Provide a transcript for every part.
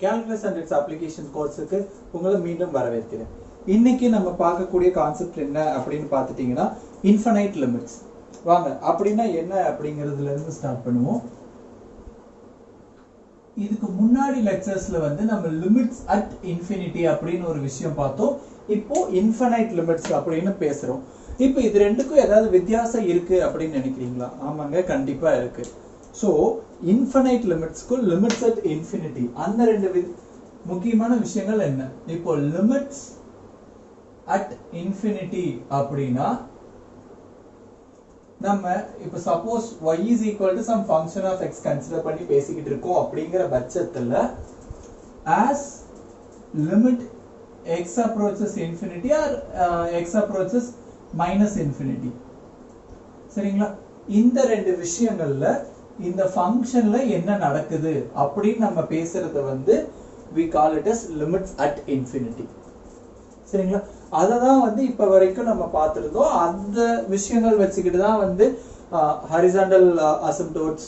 Calculus and its application கோர்ஸுக்கு உங்களை மீண்டும் வரவேற்கிறேன். இன்னைக்கு நம்ம பார்க்கக்கூடிய கான்செப்ட் என்ன அப்படின்னு பார்த்துட்டீங்கன்னா இன்ஃபைனைட் லிமிட்ஸ். வாங்க அப்படின்னா என்ன அப்படிங்கிறதுல இருந்து ஸ்டார்ட் பண்ணுவோம். இதுக்கு முன்னாடி லெக்சர்ஸ்ல வந்து நம்ம லிமிட்ஸ் அட் இன்ஃபினிட்டி அப்படின்னு ஒரு விஷயம் பார்த்தோம். இப்போ இன்ஃபைனைட் லிமிட்ஸ் அப்படின்னு பேசுறோம். இப்போ இது ரெண்டுக்கும் ஏதாவது வித்தியாசம் இருக்கு அப்படின்னு நினைக்கிறீங்களா? ஆமாங்க, கண்டிப்பா இருக்கு. So infinite limits க்கு limits at infinity அந்த ரெண்டு முக்கியமான விஷயங்கள் என்ன? இப்போ limits at infinity அப்படினா நம்ம இப்போ suppose y is equal to some function of x consider பண்ணி பேசிக்கிட்டு இருக்கோம் அப்படிங்கிற பட்சத்துல as limit x approaches infinity or x approaches minus infinity. சரிங்களா? இந்த ரெண்டு விஷயங்கள்ல இந்த ஃபங்க்ஷன்ல என்ன நடக்குது அப்படின்னு நம்ம பேசுறது வந்து we call it as limits at infinity. சரிங்களா? அததான் வந்து இப்ப வரைக்கும் நம்ம பார்த்திருந்தோம். அந்த விஷயங்கள் வச்சுக்கிட்டு தான் வந்து ஹரிசாண்டல் அசிம்ப்டோட்ஸ்,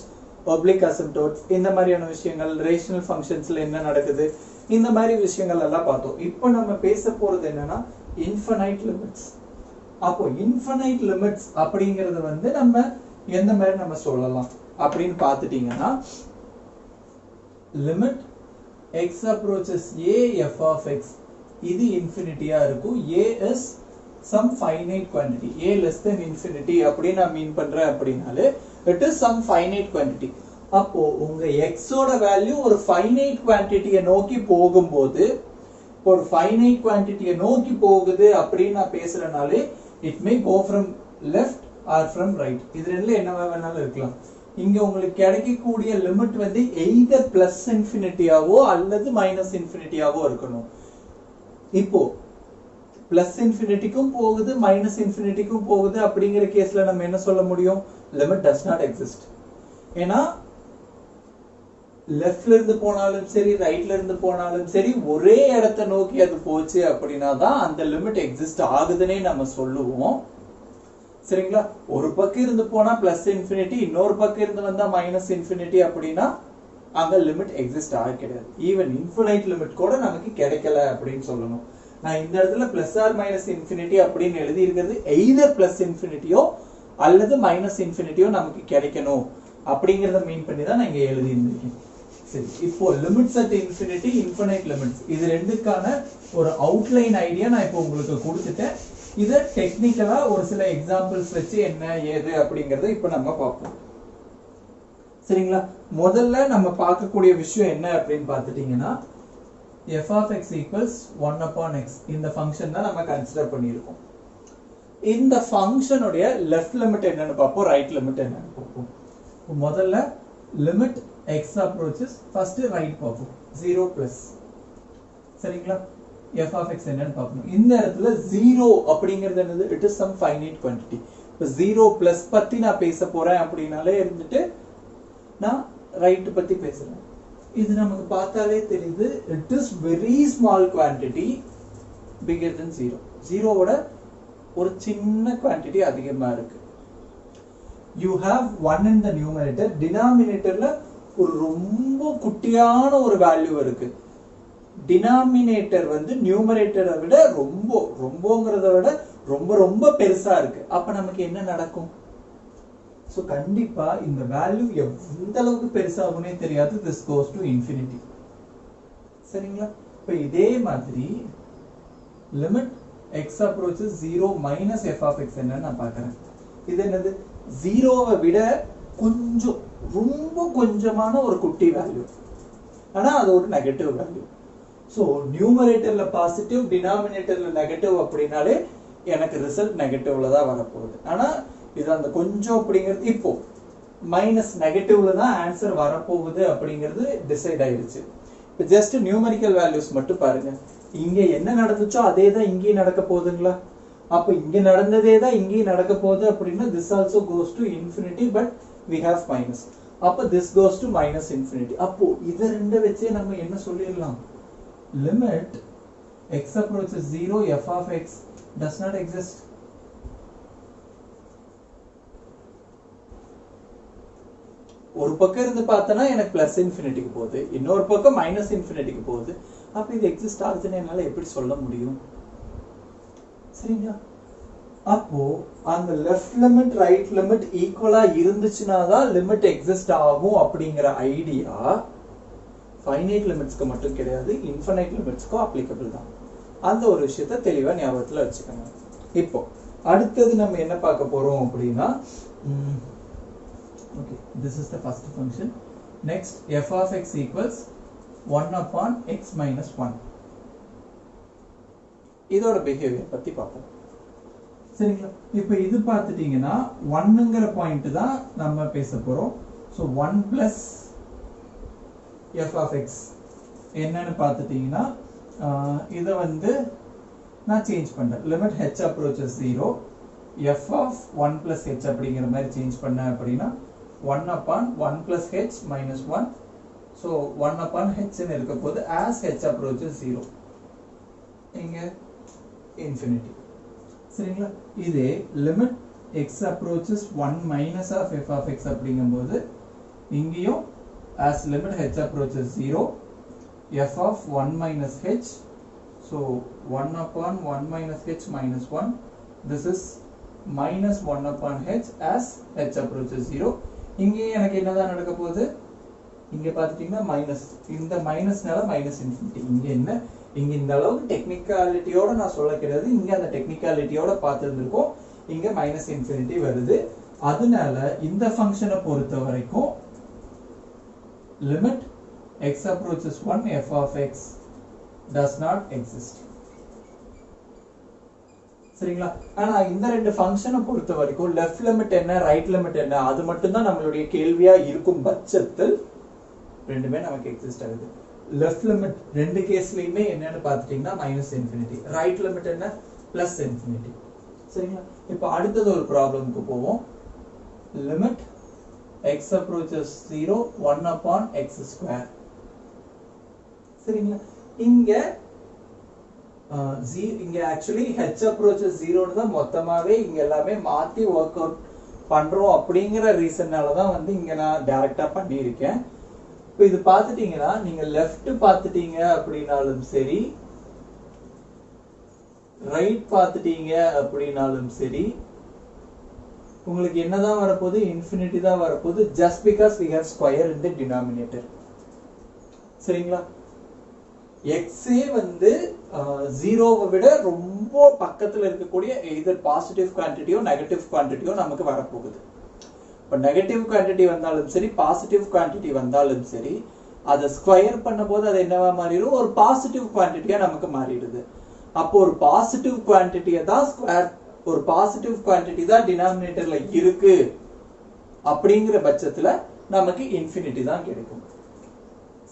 oblique asymptotes இந்த மாதிரியான விஷயங்கள், ரேஷனல் ஃபங்க்ஷன்ஸ்ல என்ன நடக்குது இந்த மாதிரி விஷயங்கள் எல்லாம் பார்த்தோம். இப்போ நம்ம பேச போறது என்னன்னா இன்ஃபைனைட் லிமிட்ஸ். அப்போ இன்ஃபைனைட் லிமிட்ஸ் அப்படிங்கறது வந்து நம்ம எந்த மாதிரி நம்ம சொல்லலாம் அப்படின்னு பார்த்துட்டீங்கன்னா limit x approaches a f of x இது இன்ஃபினிட்டியா இருக்கும். a is some finite quantity. a less than infinity அப்படி நான் மீன் பண்றேன் அப்படினாலே it is some finite quantity. அப்போ உங்க x ஓட வேல்யூ ஒரு finite quantity-ய நோக்கி போகும்போது ஒரு finite quantity-ய நோக்கி போகுது அப்படி நான் பேசுறனாலே it may go from left or from right. இது ரெண்டுல என்ன வேணாலும் இருக்கலாம். இங்க உங்களுக்கு கிடைக்கக்கூடிய லிமிட் வந்து either plus இன்ஃபினிட்டியாவோ அல்லது மைனஸ் இன்ஃபினிட்டியாவோ இருக்கணும். இப்போ பிளஸ் இன்ஃபினிட்டிக்கும் போகுது மைனஸ் இன்ஃபினிட்டிக்கும் போகுது அப்படிங்கிற கேஸ்ல நம்ம என்ன சொல்ல முடியும்? Limit does not exist. ஏன்னா லெஃப்ட்ல இருந்து போனாலும் சரி ரைட்ல இருந்து போனாலும் சரி ஒரே இடத்தை நோக்கி அது போச்சு அப்படின்னா தான் அந்த லிமிட் எக்ஸிஸ்ட் ஆகுதுன்னே நம்ம சொல்லுவோம். சரிங்களா? ஒரு பக்கம் இருந்து போனா பிளஸ் இன்ஃபினிட்டி, இன்னொரு பக்கம் இருந்து வந்தா மைனஸ் இன்ஃபினிட்டி அப்படின்னா அங்க லிமிட் எக்ஸிஸ்ட் ஆக கிடையாது. ஈவன் இன்ஃபினைட் லிமிட் கூட நமக்கு கிடைக்கல அப்படின்னு சொல்லணும். நான் இந்த இடத்துல பிளஸ் ஆர் மைனஸ் இன்ஃபினிட்டி அப்படின்னு எழுதி இருக்கிறது எய்தர் பிளஸ் இன்ஃபினிட்டியோ அல்லது மைனஸ் இன்ஃபினிட்டியோ நமக்கு கிடைக்கணும் அப்படிங்கறத மீன் பண்ணி தான் நான் இங்க எழுதி இருந்திருக்கேன். சரி, இப்போ limits at infinity, infinite limits இது ரெண்டுக்கான ஒரு அவுட்லைன் ஐடியா நான் இப்போ உங்களுக்கு கொடுத்துட்டேன். இத டெக்னிக்கலா ஒரு சில எக்ஸாம்பிள்ஸ் வச்சு என்ன ஏது அப்படிங்கறத இப்ப நம்ம பார்ப்போம். சரிங்களா? முதல்ல நம்ம பார்க்கக்கூடிய விஷயம் என்ன அப்படின்னு பார்த்துட்டீங்கன்னா f of x equals 1 upon x இந்த ஃபங்க்ஷன் தான் நம்ம கன்சிடர் பண்ணியிருக்கோம். இந்த ஃபங்க்ஷனுடைய லெஃப்ட் லிமிட் என்னன்னு பார்ப்போம், ரைட் லிமிட் என்னன்னு பார்ப்போம். முதல்ல limit x approaches first right பார்ப்போம் 0 plus. சரிங்களா? f of x என்னன்னு பார்க்கணும். இந்த இடத்துல 0 அப்படிங்கிறது என்னது? it is some finite quantity. இப்போ 0 plus பத்தி நான் பேச போறேன் அப்படினாலே இருந்துட்டு நான் ரைட் பத்தி பேசுறேன். இது நமக்கு பார்த்தாலே தெரியுது it is very small quantity bigger than 0. 0 ஓட ஒரு சின்ன குவாண்டிட்டி அதிகமா இருக்கு. you have 1 in the numerator, denominatorல ஒரு ரொம்ப குட்டியான ஒரு வேல்யூ இருக்கு. டினாமினேட்டர் வந்து நியூமரேட்டரை விட ரொம்பங்கிறத விட ரொம்ப ரொம்ப பெருசா இருக்கு. அப்ப நமக்கு என்ன நடக்கும்? சோ கண்டிப்பா இந்த வேல்யூ எந்த அளவுக்கு பெருசாகும்னே தெரியாது. this goes to infinity. சரிங்களா? இப்போ இதே மாதிரி limit x approaches 0 minus f of x என்னன்னு நான் பார்க்கறேன். இது என்னது? 0வை விட கொஞ்சம் ரொம்ப கொஞ்சமான ஒரு குட்டி வேல்யூ. ஆனா அது ஒரு நெகட்டிவ் வேல்யூ. சோ நியூமரேட்டர்ல பாசிட்டிவ், டினாமினேட்டர்ல நெகட்டிவ் அப்படினாலே எனக்கு ரிசல்ட் நெகட்டிவ்ல தான் வரப்போகுது. ஆனா இது அந்த கொஞ்சம் அப்படிங்கிறது இப்போ மைனஸ் நெகட்டிவ்ல தான் ஆன்சர் வரப்போகுது அப்படிங்கிறது டிசைட் ஆயிருச்சு. இப்போ ஜஸ்ட் நியூமரிக்கல் வேல்யூஸ் மட்டும் பாருங்க. இங்க என்ன நடந்துச்சோ அதே தான் இங்கேயும் நடக்க போகுதுங்களா? அப்ப இங்க நடந்ததே தான் இங்கேயும் நடக்க போகுது அப்படின்னா this also goes to infinity but we have minus. அப்ப this goes to minus infinity. அப்போ இத ரெண்ட வச்சே நம்ம என்ன சொல்லிரலாம்? Limit x approaches 0 f of x does not exist. ஒரு பக்கம் இருந்து பார்த்தனா எனக்கு பிளஸ் இன்ஃபினிட்டிக்கு போகுது, இன்னொரு பக்கம் மைனஸ் இன்ஃபினிட்டிக்கு போகுது. அப்ப இது எக்ஸிஸ்ட் ஆகுதுன்னு என்னால எப்படி சொல்ல முடியும்? சரிங்களா? அப்போ அந்த லெஃப்ட் லிமிட் ரைட் லிமிட் ஈக்குவலா இருந்துச்சுன்னா தான் லிமிட் எக்ஸிஸ்ட் ஆகும் அப்படிங்கிற ஐடியா ஃபைனைட் லிமிட்ஸ்க்கு மட்டும் கிடையாது, இன்ஃபைனைட் லிமிட்ஸ்க்கும் அப்ளிகபிள் தான். அந்த ஒரு விஷயத்தை தெளிவா ஞாபகத்துல வச்சுக்கோங்க. இப்போ அடுத்தது நம்ம என்ன பார்க்க போறோம் அப்படின்னா, okay, this is the first function. Next, f of x equals 1 upon x minus 1. இதோட பிஹேவியர் பத்தி பார்ப்போம். சரிங்களா? இப்போ இது பார்த்துட்டீங்கன்னா 1ங்கிற பாயிண்ட் தான் நம்ம பேச போறோம். So 1 plus f of x என்னன்னு பார்த்துட்டீங்கன்னா இதை வந்து நான் சேஞ்ச் பண்றேன். Limit h approaches 0, f of 1 plus h அப்படிங்கிற மாதிரி சேஞ்ச் பண்ணேன் அப்படின்னா 1 upon 1 plus h minus 1. So 1 upon h ன்னு இருக்க போது as h approaches 0 இங்க infinity. சரிங்களா? இதே limit x approaches 1 minus of f of x அப்படிங்கும்போது இங்கேயும் as limit h approaches 0, f of 1 minus h. So 1 upon 1 minus h minus 1. This is minus 1 upon h as h approaches 0. இங்கே எனக்கு என்னதான் நடக்க போகுது? இங்க பார்த்துட்டீங்கன்னா மைனஸ், இந்த மைனஸ்னால மைனஸ் இன்ஃபினிட்டி. இங்க என்ன, இங்க இந்த அளவுக்கு டெக்னிக்காலிட்டியோட நான் சொல்ல கிடையாது, இங்க அந்த டெக்னிக்காலிட்டியோட பார்த்துருந்துருக்கோம். இங்க மைனஸ் இன்ஃபினிட்டி வருது. அதனால இந்த ஃபங்க்ஷனை பொறுத்த வரைக்கும் limit x approaches 1 f of x does not exist. சரிங்களா? ஆனா இந்த ரெண்டு ஃபங்க்ஷனை பொறுத்த வரைக்கும் லெஃப்ட் லிமிட் என்ன ரைட் லிமிட் என்ன அது மட்டும் தான் நம்மளுடைய கேள்வியா இருக்கும் பட்சத்தில் ரெண்டுமே நமக்கு எக்ஸிஸ்ட் ஆகுது. லெஃப்ட் லிமிட் ரெண்டு கேஸ்லயுமே என்னன்னு பார்த்துட்டீங்கன்னா மைனஸ் இன்ஃபினிட்டி, ரைட் லிமிட் என்ன பிளஸ் இன்ஃபினிட்டி. சரிங்களா? இப்போ அடுத்தது ஒரு ப்ராப்ளம்க்கு போவோம். Limit x approaches 0 1 upon x square. சரிங்களா? இங்க இங்க ஆக்சுவலி h approaches 0 ன்னு தான் மொத்தமாவே இங்க எல்லாமே மாத்தி வொர்க் அவுட் பண்றோம் அப்படிங்கிற ரீசன்னால தான் வந்து இங்க நான் டைரக்டா பண்ணியிருக்கேன். இப்போ இது பார்த்துட்டீங்கன்னா நீங்க லெஃப்ட் பார்த்துட்டீங்க அப்படின்னாலும் சரி, ரைட் பார்த்துட்டீங்க அப்படின்னாலும் சரி, உங்களுக்கு என்னதான் வரப்போகுது? இன்ஃபினிட்டி தான் வரப்போகுது. Just because we have square in the denominator. சரிங்களா? எக்ஸே வந்து ஜீரோவை விட ரொம்ப பக்கத்துல இருக்கக்கூடிய எய்தர் பாசிட்டிவ் குவான்டிட்டியோ நெகட்டிவ் குவான்டிட்டியோ நமக்கு வரப்போகுது. இப்போ நெகட்டிவ் குவான்டிட்டி வந்தாலும் சரி, பாசிட்டிவ் குவான்டிட்டி வந்தாலும் சரி, அதை ஸ்கொயர் பண்ணும்போது அது என்னவா மாறிடும்? ஒரு பாசிட்டிவ் குவான்டிட்டியா நமக்கு மாறிடுது. அப்போ ஒரு பாசிட்டிவ் குவான்டிட்டியை தான் ஸ்கொயர், ஒரு பாசிட்டிவ் குவான்டிட்டி தான் டினாமினேட்டர்ல இருக்கு அப்படிங்கிற பட்சத்துல நமக்கு இன்ஃபினிட்டி தான் கிடைக்கும்.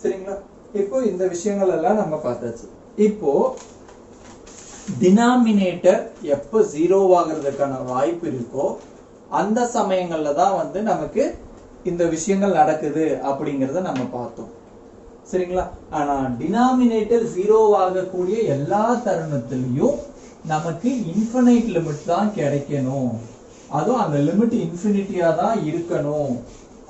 சரிங்களா? இப்போ இந்த விஷயங்கள் எல்லாம் நம்ம பார்த்தாச்சு. இப்போ டினாமினேட்டர் எப்போ ஜீரோ ஆகிறதுக்கான வாய்ப்பு இருக்கோ அந்த சமயங்கள்ல தான் வந்து நமக்கு இந்த விஷயங்கள் நடக்குது அப்படிங்கறத நம்ம பார்த்தோம். சரிங்களா? ஆனா டினாமினேட்டர் ஜீரோ ஆகக்கூடிய எல்லா தருணத்திலையும் நமக்கு இன்ஃபினைட் லிமிட் தான் கிடைக்கணும், அதுவும் அந்த லிமிட் இன்ஃபினிட்டியா தான் இருக்கணும்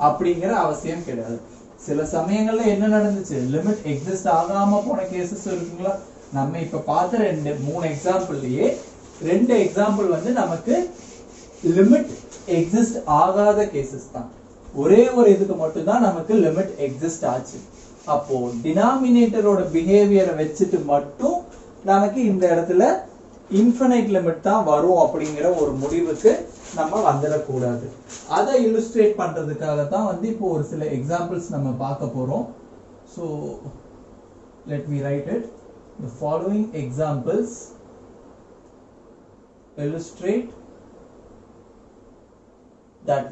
அப்படிங்கிற அவசியம் கிடையாது. சில சமயங்கள்ல என்ன நடந்துச்சு? லிமிட் எக்ஸிஸ்ட் ஆகாம போன கேசஸ் இருக்குங்களா? நம்ம இப்ப பார்த்த 3 எக்ஸாம்பிள்லயே 2 எக்ஸாம்பிள் வந்து நமக்கு லிமிட் எக்ஸிஸ்ட் ஆகாத கேசஸ் தான். ஒரே ஒரு இதுக்கு மட்டும் தான் நமக்கு லிமிட் எக்ஸிஸ்ட் ஆச்சு. அப்போ டினாமினேட்டரோட பிஹேவியரை வச்சுட்டு மட்டும் நமக்கு இந்த இடத்துல இன்ஃபினைட் லிமிட் தான் வரும் அப்படிங்கிற ஒரு முடிவுக்கு நம்ம வந்துடக்கூடாது. அதை இல்லுஸ்ட்ரேட் பண்றதுக்காக தான் வந்து இப்போ ஒரு சில எக்ஸாம்பிள்ஸ் நம்ம பார்க்க போறோம். So let me right it. The following examples illustrate that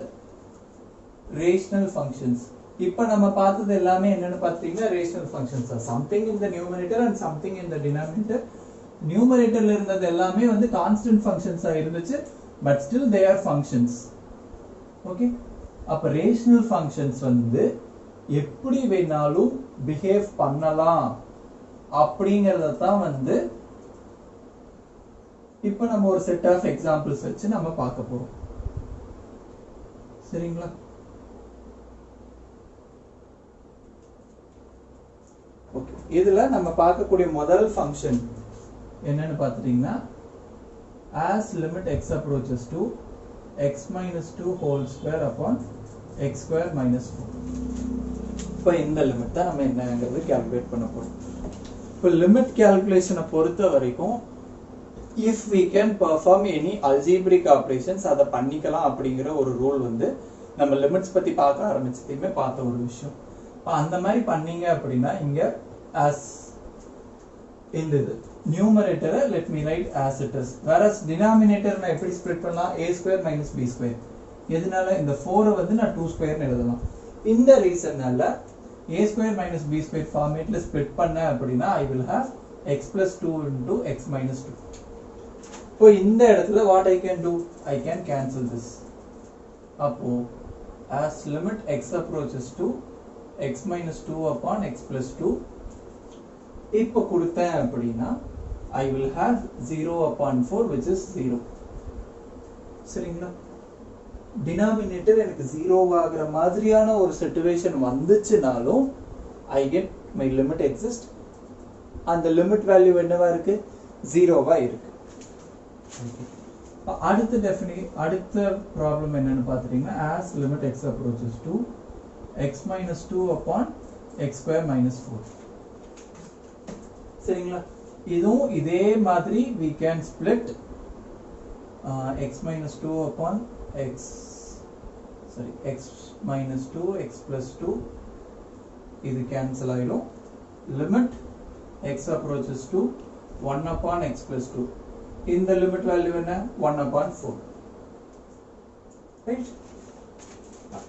rational functions. இப்போ நம்ம பார்த்தது எல்லாமே என்னன்னு பார்த்தீங்கன்னா rational functions. Something in the numerator and something in the denominator. நியூமரேட்டர்ல இருந்தது எல்லாமே வந்து கான்ஸ்டன்ட் ஃபங்க்ஷன்ஸா இருந்துச்சு, but still they are functions. Okay, அப்ப ரேஷனல் ஃபங்க்ஷன்ஸ் வந்து எப்படி வேணாலும் பிஹேவ் பண்ணலாம் அப்படிங்கறத தான் வந்து இப்போ நம்ம ஒரு செட் ஆஃப் எக்ஸாம்பிள்ஸ் வச்சு நம்ம பார்க்க போறோம். சரிங்களா? இதுல நம்ம பார்க்கக்கூடிய முதல் ஃபங்க்ஷன் என்னன்னு பார்த்துட்டீங்கன்னா as limit x approaches to x minus 2 whole square upon x square minus 4. இப்போ இந்த லிமிட் தான் நம்ம என்னங்கிறது கால்குலேட் பண்ண போறோம். இப்போ லிமிட் கால்குலேஷனை பொறுத்த வரைக்கும் if we can perform any algebraic operations அதை பண்ணிக்கலாம் அப்படிங்கிற ஒரு ரூல் வந்து நம்ம லிமிட்ஸ் பத்தி பார்க்க ஆரம்பிச்சதையுமே பார்த்த ஒரு விஷயம். அந்த மாதிரி பண்ணீங்க அப்படின்னா இங்க as இந்த numerator let me write as it is, whereas denominator நான் எப்படி ஸ்ப்ளிட் பண்ணலாம் a square minus b square. எதனால இந்த 4 வந்து நான் 2 ஸ்கொயர் னு எழுதலாம். இந்த ரீசன்னால a square minus b square ஃபார்மேட்ல ஸ்ப்ளிட் பண்ண அப்படினா I will have x plus 2 into x minus 2. இப்போ இந்த இடத்துல what I can do, I can cancel this. அப்போ as limit x approaches to x minus 2 upon x plus 2, இப்போ கொடுத்தேன் அப்படினா I will have 0 upon 4 which is 0. சரிங்களா? Denominator எனக்கு 0 ஆகுற மாதிரியான ஒரு சிச்சுவேஷன் வந்துச்சுனாலும் I get my limit exist. அந்த லிமிட் வேல்யூ என்னவா இருக்கு? 0வா இருக்கு. அடுத்த ப்ராப்ளம் என்னன்னு பாத்துட்டீங்கன்னா as limit x approaches to x minus 2 upon x square minus 4. சரிங்களா? இதுவும் இதே மாதிரி we can split x minus 2 upon x minus 2 x plus 2 இது cancel ஆயிடும். limit x approaches to 1 upon x plus 2, இந்த limit value என்ன? 1 upon 4. right?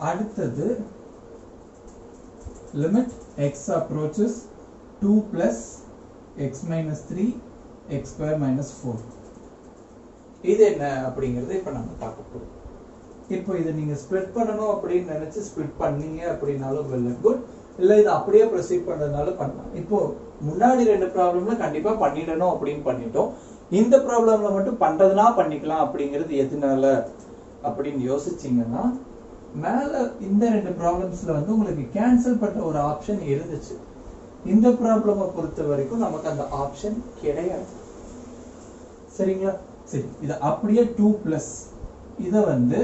அடுத்தது limit x approaches 2 plus x minus 3 x square minus 4. இது என்ன அப்படிங்கறது இப்ப நம்ம பார்க்க போறோம். இப்போ இத நீங்க ஸ்ப்ளிட் பண்ணனும் அப்படி நினைச்சு ஸ்ப்ளிட் பண்ணீங்க அப்படினாலும் well and good, இல்ல இது அப்படியே ப்ரோசீட் பண்றதுனால பண்ணலாம். இப்போ முன்னாடி ரெண்டு ப்ராப்ளம்ல கண்டிப்பா பண்ணிடணும் அப்படினு பண்ணிட்டோம். இந்த ப்ராப்ளம்ல மட்டும் பண்றதுனா பண்ணிக்கலாம் அப்படிங்கிறது எதனால அப்படினு யோசிச்சீங்கன்னா மேல இந்த ரெண்டு ப்ராப்ளம்ஸ்ல வந்து உங்களுக்கு கேன்சல் பண்ற ஒரு ஆப்ஷன் இருந்துச்சு. இந்த ப்ராப்ளமை பொறுத்த வரைக்கும் நமக்கு அந்த ஆப்ஷன் கிடையாது. சரிங்களா? சரி, இது அப்படியே 2 பிளஸ் இத வந்து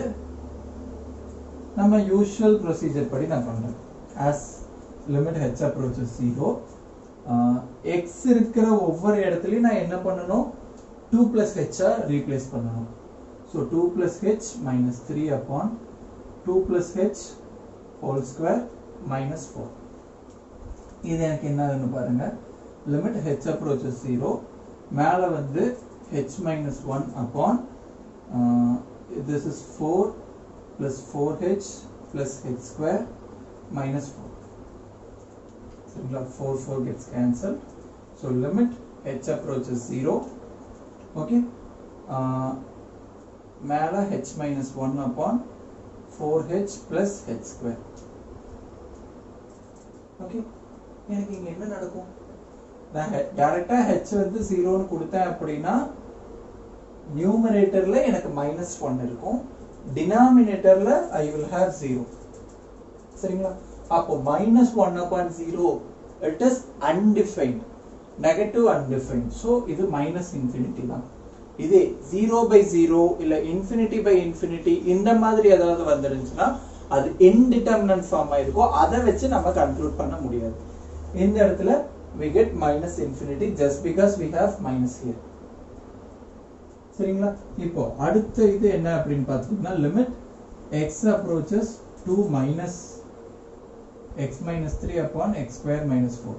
நம்ம யூசுவல் ப்ரொசீஜர் படி நான் பண்றேன். as limit h approaches 0, x இருக்கிற ஒவ்வொரு இடத்துலயும் நான் என்ன பண்ணனும்? 2 plus h ரீப்ளேஸ் பண்ணனும். so 2 plus h minus 3 upon 2 plus h whole square minus 4. இது எனக்கு என்ன ஆகும்னு பாருங்க. limit h approaches 0, மேல வந்து h minus 1 upon this is 4 plus 4h plus h square minus 4. So 4 gets cancelled. So limit h approaches 0. Okay. மேல h minus 1 upon 4h plus h square. Okay. எனக்கு இங்க என்ன நடக்கும்? நான் டைரக்டா h வந்து 0 னு கொடுத்தேன் அப்படினா நியூமரேட்டர்ல எனக்கு -1 இருக்கும், டினாமினேட்டர்ல I will have 0. சரிங்களா? அப்போ -1 upon 0 it is undefined, negative undefined. so இது -infinity தான். இதே 0/0 இல்ல infinity by infinity இந்த மாதிரி ஏதாவது வந்துருந்துச்சுனா அது indeterminate ஃபார்மா இருக்கும். அதை வச்சு நம்ம கன்க்ளூட் பண்ண முடியாது. இந்த இடத்துல we get -infinity just because we have minus here. சரிங்களா? இப்போ அடுத்த இது என்ன அப்படினு பாத்தீங்கன்னா limit x approaches to minus x minus 3 upon x square minus 4.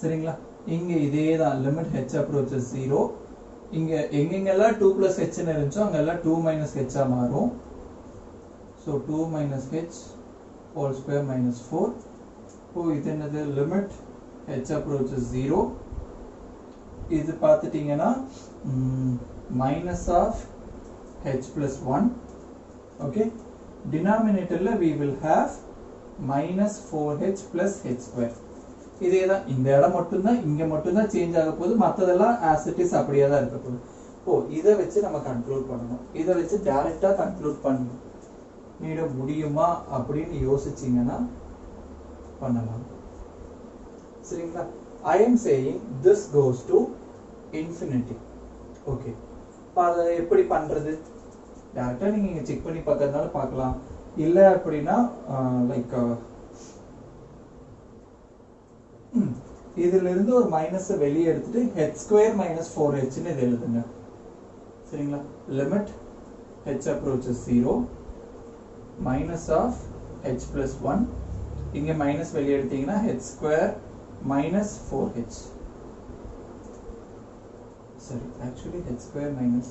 சரிங்களா? இங்க இதேதான் limit h approaches 0. இங்க எங்கெங்கெல்லாம் 2 plus h ன்னு இருந்துச்சோ அங்கெல்லாம் 2 minus h ஆ மாறும். so 2 minus h whole square minus 4. இப்போ இது என்னது? limit h approaches 0. இது பார்த்துட்டீங்கன்னா minus of h plus 1. okay, denominatorல we will have minus 4h plus h square. இதேதான், இந்த இடம் மட்டும் தான் இங்க மட்டும் தான் சேஞ்ச் ஆக போகுது, மத்ததெல்லாம் as it is அப்படியே தான் இருக்க போகுது. இதை வச்சு நம்ம கன்க்ளூட் பண்ணணும். இதை வச்சு டைரக்டா கன்க்ளூட் பண்ணிட முடியுமா அப்படின்னு யோசிச்சீங்கன்னா பண்ணலாம். சரிங்களா? I am saying this goes to infinity. Okay. அதை எப்படி பண்றது? டைரக்டா நீங்க செக் பண்ணி பார்க்கறதுனால பார்க்கலாம். இல்ல அப்படின்னா லைக் இதுல இருந்து ஒரு மைனஸ் வெளியே எடுத்துட்டு h² - 4h ன்னு எழுதுங்க. சரிங்களா? Limit h approaches 0 minus of h plus 1. இங்க மைனஸ் வெளியே எடுத்தீங்கன்னா h² minus 4h. Sorry, actually h² minus,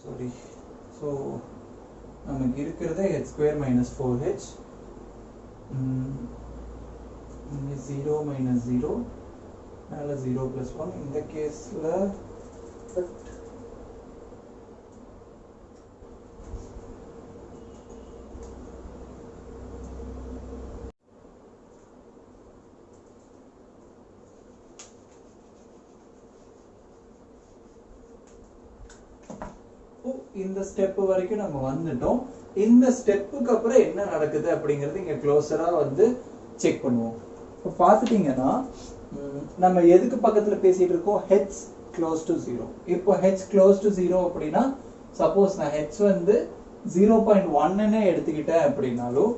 sorry, so நமக்கு இருக்கிறது h² minus 4h. இங்க 0 minus 0 மேல 0 plus 1. இந்த கேஸ்ல இந்த ஸ்டெப் வரைக்கும் நம்ம வந்துட்டோம். இந்த ஸ்டெப்புக்கு அப்புறம் என்ன நடக்குது அப்படிங்கிறது இங்க க்ளோஸரா வந்து செக் பண்ணுவோம். இப்போ பார்த்துட்டீங்கன்னா நம்ம எதுக்கு பக்கத்துல பேசிட்டு இருக்கோம்? h close to 0. இப்போ h close to 0 அப்படின்னா சப்போஸ் நான் h வந்து 0.1ன்னு எடுத்துக்கிட்டேன் அப்படின்னாலும்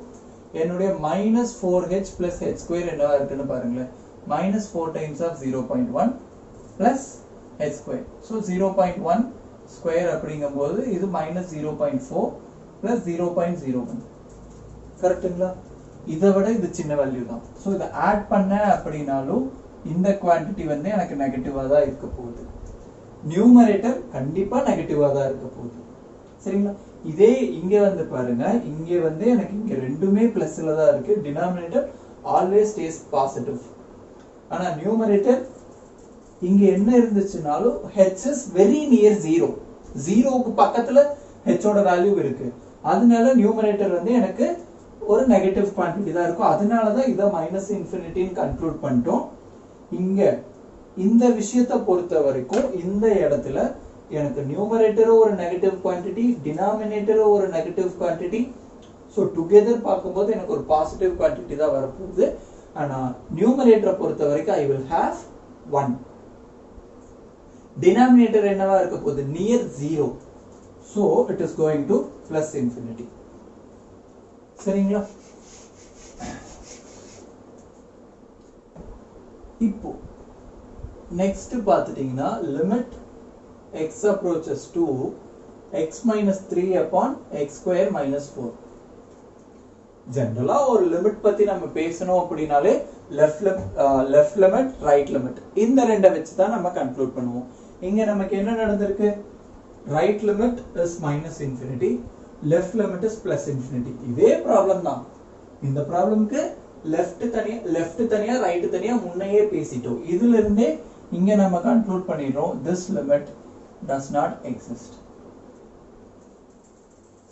என்னுடைய -4h plus h² என்னவா இருக்குன்னு பாருங்களேன். -4 times of 0.1 plus h². So 0.1 square அப்படிங்கும்போது இது -0.4 plus 0.01. கரெக்ட்டுங்களா? இதை விட இது சின்ன வேல்யூ தான். ஸோ இதை ஆட் பண்ண அப்படின்னாலும் இந்த குவான்டிட்டி வந்து எனக்கு நெகட்டிவா தான் இருக்க போகுது. நியூமரேட்டர் கண்டிப்பா நெகட்டிவா தான் இருக்க போகுது. சரிங்களா? இதே இங்க வந்து பாருங்க, இங்க வந்து எனக்கு இங்க ரெண்டுமே பிளஸ்ல தான் இருக்கு. Denominator always stay positive. ஆனா நியூமரேட்டர் இங்க என்ன இருந்துச்சுனாலும் h is very near 0. 0க்கு பக்கத்துல h ஓட வேல்யூ இருக்கு. அதனால நியூமரேட்டர் வந்து எனக்கு ஒரு நெகட்டிவ் குவான்டிட்டி தான் இருக்கும். அதனால தான் இத -∞ கன்க்ளூட் பண்ணிட்டோம். இங்க இந்த விஷயத்தை பொறுத்த வரைக்கும் இந்த இடத்துல எனக்கு நியூமரேட்டர் ஒரு நெகட்டிவ் குவான்டிட்டி, டினாமினேட்டர் ஒரு நெகட்டிவ் குவான்டிட்டி. சோ டுகெதர் பார்க்கும்போது எனக்கு ஒரு பாசிட்டிவ் குவான்டிட்டி தான் வரப்போகுது. ஆனா நியூமரேட்டரை பொறுத்த வரைக்கும் I will have 1. denominator என்னவா இருக்க போகுது? near 0. so it is going to plus infinity. சரிங்களா? இப்போ next பார்த்துட்டீங்கன்னா limit x approaches to x minus 3 upon x square minus 4. ஜெனரலா ஒரு லிமிட் பத்தி நம்ம பேசணும் அப்படினாலே லெஃப்ட் லிமிட், ரைட் லிமிட், இந்த ரெண்டை வச்சு தான் நம்ம கன்க்ளூட் பண்ணுவோம். இங்க நமக்கு என்ன நடந்திருக்கு? Right limit is -∞, left limit is +∞. இதே ப்ராப்ளம் தான். இந்த ப்ராப்ளம்க்கு லெஃப்ட் தனியா ரைட் தனியா முன்னையே பேசிட்டோம். இதுல இருந்தே இங்க நம்ம கன்க்ளூட் பண்ணிடுறோம் this limit does not exist.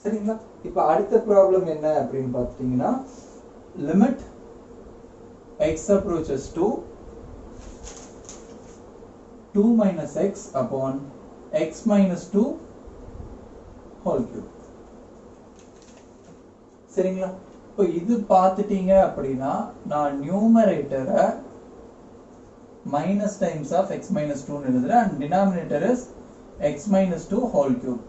சரிங்களா? இப்போ அடுத்த ப்ராப்ளம் என்ன அப்படின்னு பார்த்தீங்கன்னா limit x approaches to 2 minus x upon x minus 2 whole cube. சரிங்களா? இப்போ இது பார்த்துட்டீங்க அப்படின்னா நான் நியூமரேட்டரை minus times of x minus 2 ன்னு எழுதுறேன் and denominator is x minus 2 whole cube.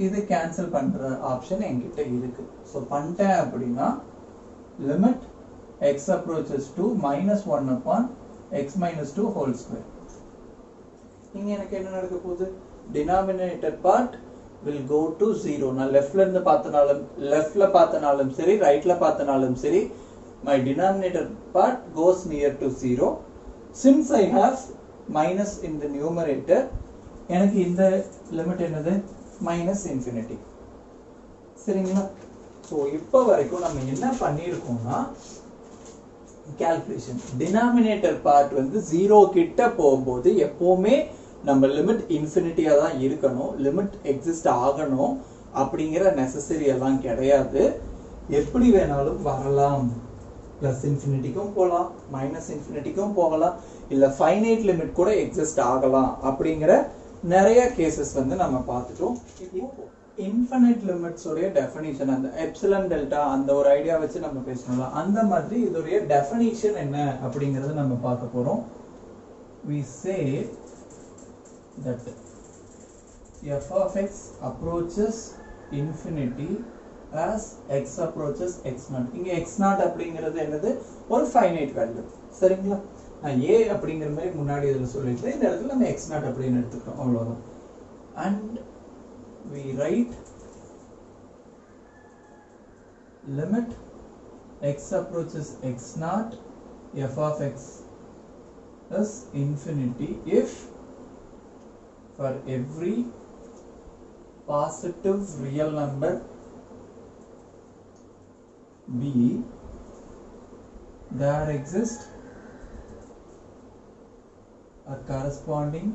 இது கேன்சல் பண்ற ஆப்ஷன் என்கிட்ட இருக்கு. சோ பண்ணிட்டேன் அப்படின்னா limit x approaches to -1 upon x minus 2 whole square. இங்க எனக்கு என்ன நடக்க போகுது? denominator part will go to 0. நான் லெஃப்ட்ல இருந்து பார்த்தனாலும் சரி, ரைட்ல பார்த்தனாலும் சரி, my denominator part goes near to 0. Since I have minus in the numerator, எனக்கு இந்த லிமிட் என்னது? -∞. சரிங்களா? சோ இப்போ வரைக்கும் நம்ம என்ன பண்ணிருக்கோம்னா கால்குலேஷன் டினாமினேட்டர் பார்ட் வந்து 0 கிட்ட போகும்போது எப்பவுமே நம்ம லிமிட் இன்ஃபினிட்டியா தான் இருக்கணும், லிமிட் எக்ஸிஸ்ட் ஆகணும் அப்படிங்கிற நெசசரி எல்லாம் கிடையாது. எப்படி வேணாலும் வரலாம். +∞க்கும் போகலாம், -∞க்கும் போகலாம், இல்ல ஃபைனைட் லிமிட் கூட எக்ஸிஸ்ட் ஆகலாம் அப்படிங்கிற நிறைய கேசஸ் வந்து நம்ம பார்த்துட்டோம். இப்போ இன்ஃபினிட் லிமிட்ஸ் உடைய டெஃபினிஷன், அந்த எப்சிலன் டெல்டா அந்த ஒரு ஐடியா வச்சு நம்ம பேசணும்ல, அந்த மாதிரி இதோடைய டெஃபினிஷன் என்ன அப்படிங்கறத நம்ம பார்க்க போறோம். We say that f of x approaches infinity as x approaches x0. இங்க x0 அப்படிங்கிறது என்னது? ஒரு ஃபைனைட் வேல்யூ. சரிங்களா? நான் a அப்படிங்கிற மாதிரி முன்னாடி இதுல சொல்லிட்டேன். இந்த இடத்துல நம்ம x0 அப்படின்னு எடுத்துக்கிறோம், அவ்வளவுதான். And we write limit x approaches x0 f of x is infinity if for every positive real number b there exists a corresponding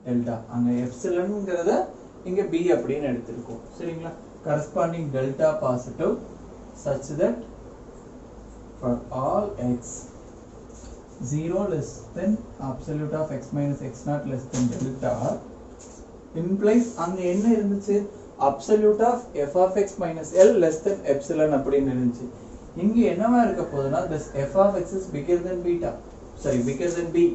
delta. அங்க எப்சிலன்ங்கறத இங்க b அப்படினு எடுத்துக்கோம். சரிங்களா? corresponding delta positive such that for all x 0 less than absolute of x minus x0 less than delta implies அங்க என்ன இருந்துச்சு? absolute of f of x minus l less than epsilon அப்படின்னு இருந்துச்சு. இங்க என்னவா இருக்க போகுதுன்னா this f of x is bigger than beta, sorry bigger than b.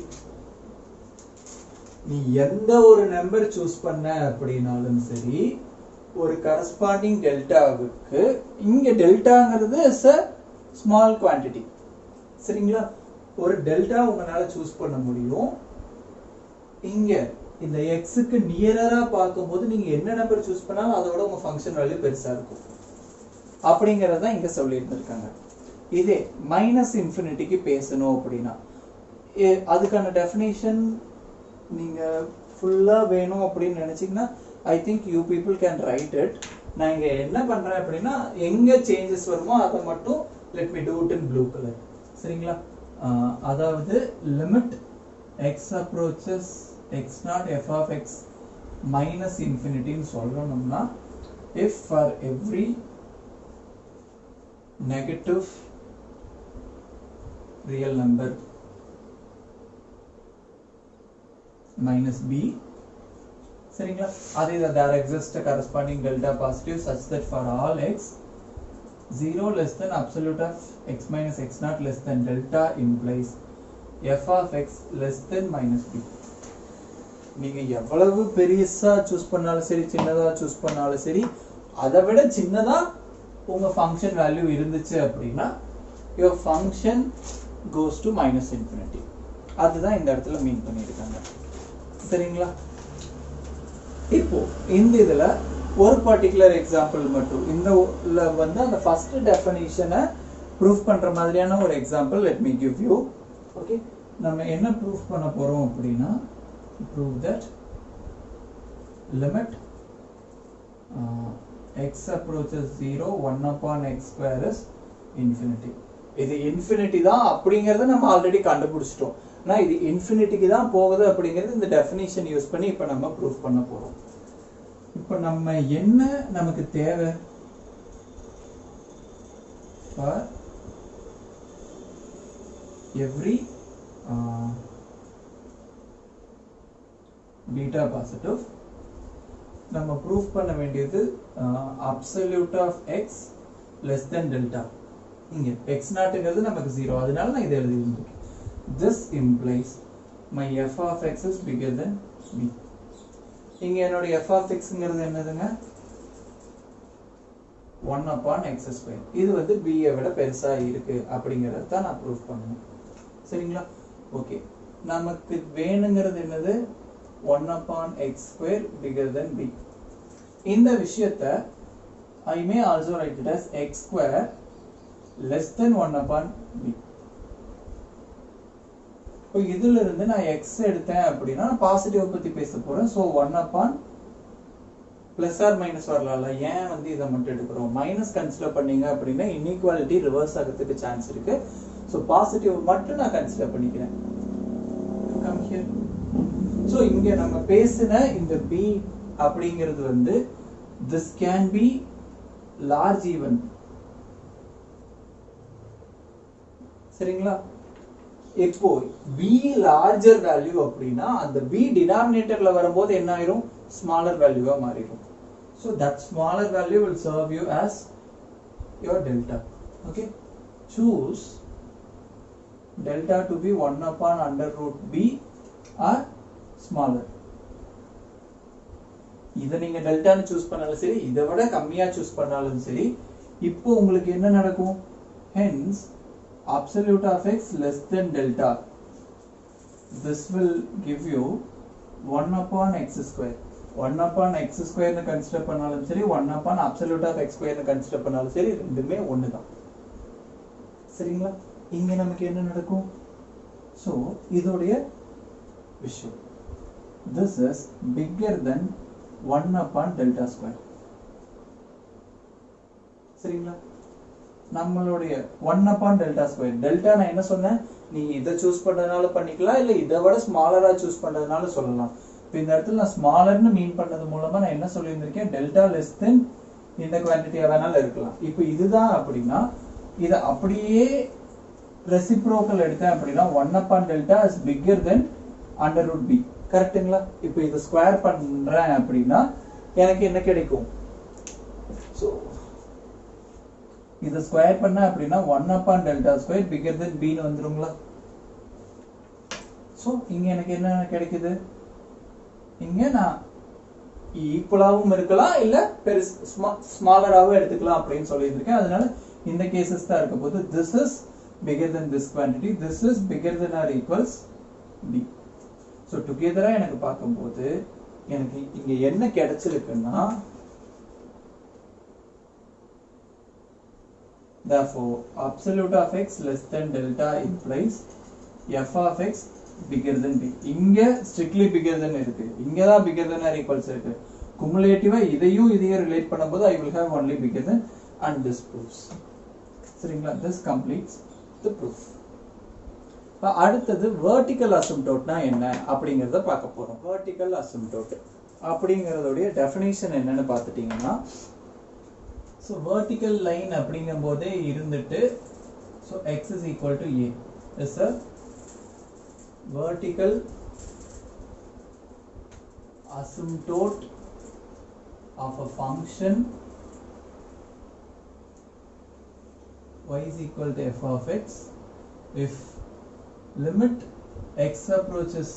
நீ எந்த ஒரு நம்பர் சூஸ் பண்ண அப்படினாலும் சரி, ஒரு கரஸ்பாண்டிங் டெல்டாவுக்கு இங்க டெல்டாங்கிறது இஸ் a small quantity. சரிங்களா? ஒரு டெல்டா உங்களால சூஸ் பண்ண முடியும். இங்க இந்த x க்கு நியரரா பாக்கும்போது நீங்க என்ன நம்பர் சூஸ் பண்ணாலும் அதோட உங்க ஃபங்க்ஷன் வேல்யூ பெருசா இருக்கும். அப்படிங்கறத இங்க சொல்லி இருக்காங்க. இதே மைனஸ் இன்ஃபினிட்டிக்கு பேசணும் அப்படினா அதுக்கான டெஃபினிஷன் நீங்க ஃபுல்லா வேணும் அப்படின்னு நினைச்சீங்கன்னா I think you people can write it. நான் இங்க என்ன பண்றேன் அப்படினா எங்க சேஞ்சஸ் வருமோ அத மட்டும் let me do it in blue color. சரிங்களா? அதாவது limit x approaches x0 f of x minus infinity ன்னு சொல்லணும்னா if for every negative real number minus b, சரிங்களா? அதே தான் there exists a corresponding delta positive such that for all x 0 less than absolute of x minus x0 less than delta implies f of x less than minus b. நீங்க எவ்வளவு பெரியசா choose பண்ணாலும் சரி, சின்னதா choose பண்ணாலும் சரி, அதை விட சின்னதா உங்க ஃபங்க்ஷன் வேல்யூ இருந்துச்சு அப்படின்னா your function goes to minus infinity. அதுதான் இந்த இடத்துல மீன் பண்ணிருக்காங்க. சரிங்களா? இப்போ இந்த இதுல ஒரு பர்టిక్యులர் எக்ஸாம்பிள் மட்டும் இந்த வந்து அந்த ஃபர்ஸ்ட் டெஃபினிஷனை ப்ரூஃப் பண்ற மாதிரியான ஒரு example let me give you. Okay, நம்ம என்ன ப்ரூஃப் பண்ண போறோம் அப்படினா prove that limit x approaches 0 1 upon x square is infinity. இது infinity தான் அப்படிங்கறத நம்ம ஆல்ரெடி கண்டுபிடிச்சிட்டோம். நான் இது infinity-க்கு தான் போகுது அப்படிங்கறது இந்த டெஃபினிஷன் யூஸ் பண்ணி இப்ப நம்ம ப்ரூஃப் பண்ண போறோம். இப்போ நம்ம என்ன நமக்கு தேவை? for every beta positive நம்ம ப்ரூஃப் பண்ண வேண்டியது absolute of x less than delta. இங்க x0ங்கிறது நமக்கு 0, அதனால நான் இதை எழுதிருக்கேன். This implies my f of x is bigger than b. இங்க என்னோட f of xங்கிறது என்னதுங்க? 1 upon x square. இது வந்து b ஐ விட பெருசா இருக்கு அப்படிங்கறத தான் நான் ப்ரூஃப் பண்ணனும். சரிங்களா? ஓகே, நமக்கு வேணுங்கிறது என்னது? 1 upon x square bigger than b. இந்த விஷயத்தை I may also write it as x square less than 1 upon b. இப்போ இதுல இருந்து நான் x எடுத்தேன் அப்படின்னா நான் பாசிட்டிவ் பத்தி பேச போறேன். So 1 upon plus or minus வரலாம்ல, ஏன் வந்து இதை மட்டும் எடுக்கிறோம்? மைனஸ் கன்சிடர் பண்ணீங்க அப்படின்னா இன்இக்வாலிட்டி ரிவர்ஸ் ஆகிறதுக்கு சான்ஸ் இருக்கு. சோ பாசிட்டிவ் மட்டும் நான் கன்சிடர் பண்ணிக்கிறேன். Come here. சோ இங்க நம்ம பேசின இந்த b அப்படிங்கிறது வந்து this can be large even. சரிங்களா? இப்போ b larger value அப்படின்னா அந்த b denominatorல வரும்போது என்ன ஆயிரும் smaller value-ஆ மாறிடும். So that smaller value will serve you as your delta. Okay, choose delta to be 1 upon under root b or smaller. இதை நீங்க டெல்டான்னு சூஸ் பண்ணாலும் சரி, இதை விட கம்மியா சூஸ் பண்ணாலும் சரி, இப்போ உங்களுக்கு என்ன நடக்கும்? Hence absolute of x less than delta. This will give you 1 upon x square. 1 upon x square னு கன்சிடர் பண்ணாலும் சரி, 1 upon absolute of x square னு கன்சிடர் பண்ணாலும் சரி, ரெண்டுமே ஒண்ணுதான். சரிங்களா? இங்க நமக்கு என்ன நடக்கும்? So இதோடைய விஷயம். This is bigger than 1 upon delta square. சரிங்களா? நம்மளுடைய 1 upon delta square. delta நான் என்ன சொன்னேன்? நீ இதை சூஸ் பண்றதுனால பண்ணிக்கலாம், இல்ல இதை விட ஸ்மாலரா சூஸ் பண்றதுனால சொல்லலாம். இப்போ இந்த இடத்துல நான் ஸ்மாலர்னு மீன் பண்ணது மூலமா நான் என்ன சொல்லியிருந்திருக்கேன்? டெல்டா லெஸ் தென் இந்த குவான்டிட்டியா வேணாலும் இருக்கலாம். இப்போ இதுதான் அப்படின்னா இதை அப்படியே ரெசிப்ரோக்கல் எடுத்தேன் அப்படின்னா 1 upon delta is bigger than under root b. கரெக்ட்டுங்களா? இப்போ இதை ஸ்கொயர் பண்றேன் அப்படின்னா எனக்கு என்ன கிடைக்கும்? ஸோ இதை ஸ்கொயர் பண்ண அப்படின்னா 1 upon delta square bigger than b ன்னு வந்துருங்களா? ஸோ இங்க எனக்கு என்ன கிடைக்குது? இங்க நான் ஈக்குவலாவும் இருக்கலாம், இல்ல ஸ்மாலராவும் எடுத்துக்கலாம் அப்படின்னு சொல்லியிருக்கேன். அதனால இந்த கேசஸ் தான் இருக்க போது this is bigger than this quantity, this is bigger than or equals b. So together எனக்கு பார்க்கும்போது எனக்கு இங்க என்ன கிடைச்சிருக்குன்னா, therefore absolute of x less than delta implies f of x bigger than b. இங்க strictly bigger than இருக்கு, இங்க தான் bigger than or equals இருக்கு. cumulative இதையும் ரிலேட் பண்ணும்போது I will have only bigger than, and this proves. சரிங்களா? this completes the proof. அடுத்தது vertical asymptote னா என்ன அப்படிங்கறத பார்க்க போறோம். vertical asymptote அப்படிங்கறதோட டெஃபினிஷன் என்னன்னு பார்த்துட்டீங்கன்னா, so vertical line அப்படிங்கும்போதே இருந்துட்டு, so x is equal to a is a vertical asymptote of a function y is equal to f of x if limit x approaches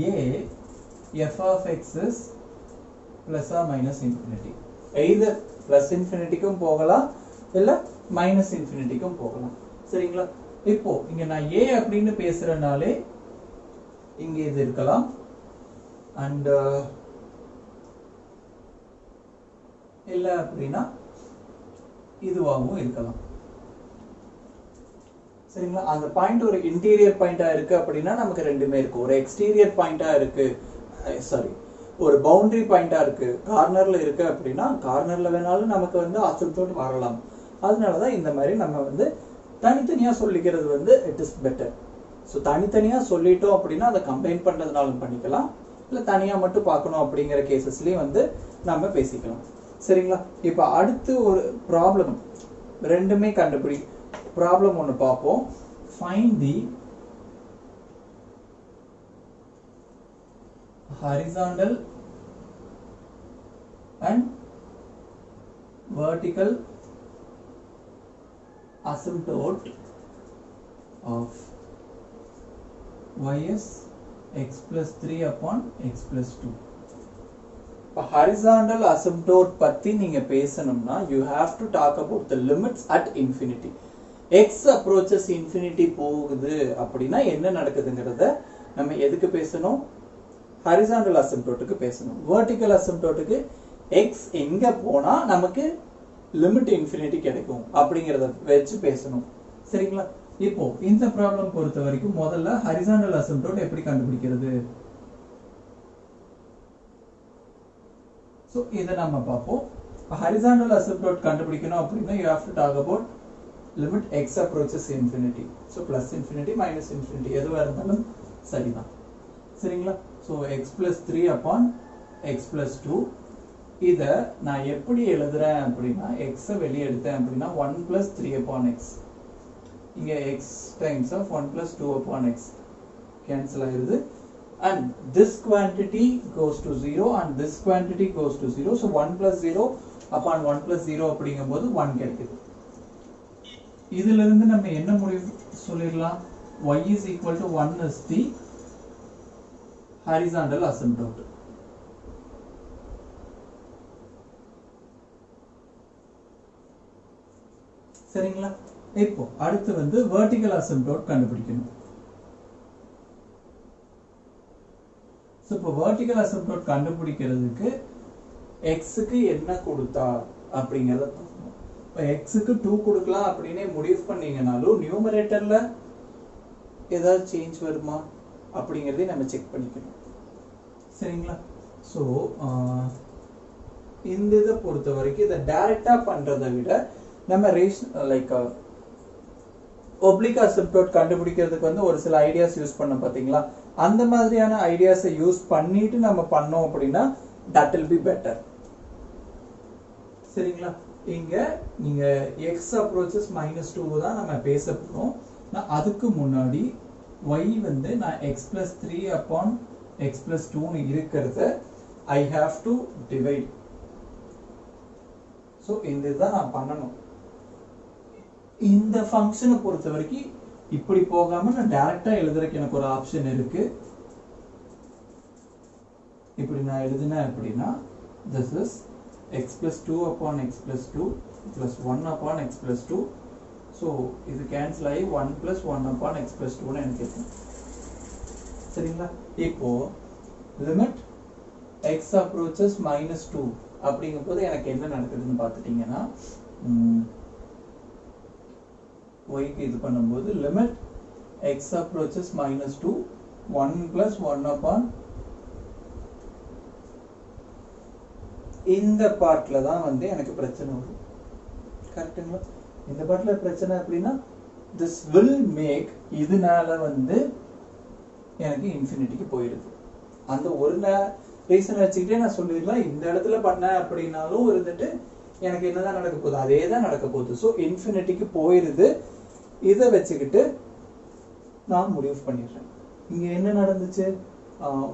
a, f of x is plus or minus infinity. Either plus infinity க்கும் போகலாம், இல்ல minus infinity க்கும் போகலாம். சரிங்களா? இப்போ இங்க நான் a அப்படின்னு பேசுறனாலே இங்க இது இருக்கலாம், and இல்ல அப்படின்னா இதுவாகவும் இருக்கலாம். சரிங்களா? அந்த பாயிண்ட் ஒரு இன்டீரியர் பாயிண்டா இருக்கு அப்படின்னா நமக்கு ரெண்டுமே இருக்கு. ஒரு எக்ஸ்டீரியர் பாயிண்டா இருக்கு, சாரி ஒரு பவுண்டரி பாயிண்டா இருக்கு, கார்னர்ல இருக்கு அப்படின்னா கார்னர்ல வேணாலும் நமக்கு வந்து அசிம்ப்டோட் வரலாம். அதனாலதான் இந்த மாதிரி நம்ம தனித்தனியா சொல்லிக்கிறது இட் இஸ் பெட்டர். ஸோ தனித்தனியா சொல்லிட்டோம் அப்படின்னா அதை கம்பைன் பண்றதுனாலும் பண்ணிக்கலாம், இல்ல தனியா மட்டும் பார்க்கணும் அப்படிங்கிற கேசஸ்லயும் நம்ம பேசிக்கலாம். சரிங்களா? இப்ப அடுத்து ஒரு ப்ராப்ளம், ரெண்டுமே கண்டுபிடி ப்ராப்ளம் ஒன்று பார்ப்போம். Find the horizontal and vertical asymptote of y is x plus 3 upon x plus 2. இப்போ horizontal asymptote பத்தி நீங்க பேசணும்னா you have to talk about the limits at infinity. x approaches infinity போகுது அப்படின்னா என்ன நடக்குதுங்கிறத நம்ம எதுக்கு பேசணும்? horizontal asymptoteக்கு பேசணும். vertical asymptoteக்கு x எங்க போனா நமக்கு லிமிட் இன்ஃபினிட்டி கிடைக்கும் அப்படிங்கறத வச்சு பேசணும். சரிங்களா? இப்போ இந்த ப்ராப்ளம் பொறுத்த வரைக்கும் முதல்ல horizontal asymptote எப்படி கண்டுபிடிக்கிறது? சோ இத நாம பாப்போம். horizontal asymptote கண்டுபிடிக்கணும் அப்படினா you have to talk about limit x approaches infinity. So plus infinity minus infinity எதுவா இருந்தாலும் சரிதான். சரிங்களா? So x plus 3 upon x plus 2 இத நான் எப்படி எழுதுறேன் அப்படினா x வெளிய எடுத்தேன் அப்படினா 1 plus 3 upon x. இங்க x times of 1 plus 2 upon x cancel ஆயிருது and this quantity goes to 0 and this quantity goes to 0 so 1 plus 0 upon 1 plus 0 அப்படிங்கும்போது 1 கிடைக்குது இதில இருந்து நம்ம என்ன முடிவு சொல்லிரலாம் y is equal to 1 is the horizontal asymptote சரிங்களா இப்போ அடுத்து வந்து vertical asymptote கண்டுபிடிக்கணும் சோ இப்போ vertical asymptote கண்டுபிடிக்கிறதுக்கு x க்கு என்ன கொடுத்தா அப்படிங்கறத பார்க்கணும் இப்போ x க்கு 2 கொடுக்கலாம் அப்படினே முடிவு பண்ணீங்கனாலும் நியூமரேட்டர்ல ஏதாவது சேஞ்ச் வருமா அப்படிங்கறதை நம்ம செக் பண்ணிக்கணும் சரிங்களா சோ இந்த இத பொறுத்த வரைக்கும் இத டைரக்டா பண்றதை விட நம்ம லைக் oblique asymptote கண்டுபிடிக்கிறதுக்கு வந்து ஒரு சில ஐடியாஸ் யூஸ் பண்ண பாத்தீங்களா அந்த மாதிரியான ஐடியாஸை யூஸ் பண்ணிட்டு நம்ம பண்ணோம் அப்படினா that will be better சரிங்களா இங்க நீங்க x approaches -2 தான் நம்ம பேச போறோம் நான் அதுக்கு முன்னாடி y வந்து நான் x + 3 upon x + 2 னு இருக்குறத I have to divide so இதுதான் நான் பண்ணனும் இந்த ஃபங்க்ஷனை பொறுத்த வரைக்கும் இப்படி போகாம நான் டைரக்டா எழுதுறதுக்கு எனக்கு ஒரு ஆப்ஷன் இருக்கு இப்படி நான் எழுதினேன் அப்படினா this is x + 2 upon x + 2 + 1 upon x + 2 so இது கேன்சல் ஆகி 1 + 1 upon x + 2 னு எனக்கு கிடைக்கும் சரிங்களா இப்போ லிமிட் x approaches -2 அப்படிங்கும்போது எனக்கு என்ன நடக்குதுன்னு பார்த்துட்டீங்கன்னா y க்கு இது பண்ணும்போது லிமிட் x approaches -2 1 + 1 upon இந்த பார்ட்ல தான் வந்து எனக்கு பிரச்சனை வரும் கரெக்ட்டுங்களா இந்த பார்ட்ல பிரச்சனை அப்படினா this will make இதனால வந்து எனக்கு இன்ஃபினிட்டிக்கு போயிடுது அந்த ஒரு ரீசன் வச்சுக்கிட்டே நான் சொல்லிடலாம் இந்த இடத்துல பண்ண அப்படினாலும் இருந்துட்டு எனக்கு என்னதான் நடக்க போகுது அதே தான் நடக்க போகுது சோ இன்ஃபினிட்டிக்கு போயிடுது இத வச்சுக்கிட்டு நான் முடிவு பண்ணிடுறேன் இங்க என்ன நடந்துச்சு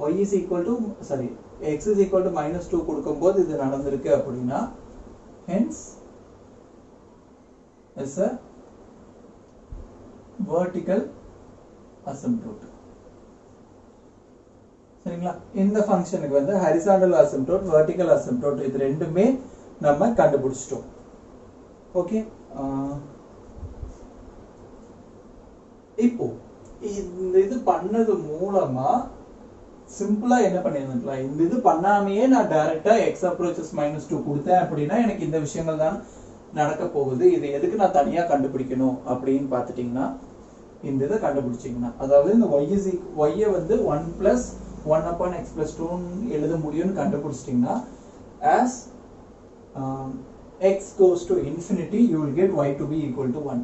y is equal to sorry x is equal to -2 கொடுக்கும்போது இது நடந்திருக்கு அப்படினா hence is a vertical asymptote சரிங்களா இந்த ஃபங்க்ஷனுக்கு வந்து horizontal asymptote vertical asymptote இது ரெண்டுமே நம்ம கண்டுபிடிச்சிட்டோம் ஓகே இப்போ இந்த இது பண்ணது மூலமா சிம்பிளா என்ன பண்ணிருக்கலாம் இந்த இது பண்ணாமையே நான் டைரக்டா x approaches -2 கொடுத்தேன் அப்படினா எனக்கு இந்த விஷயங்கள் தான் நடக்க போகுது இது எதுக்கு நான் தனியா கண்டுபிடிக்கணும் அப்படினு பார்த்துட்டீங்கன்னா இந்த இத கண்டுபிடிச்சீங்கன்னா அதாவது இந்த y வந்து 1 + 1 upon x + 2 எழுத முடியும்னு கண்டுபிடிச்சிட்டீங்கன்னா as x goes to infinity you will get y to be equal to 1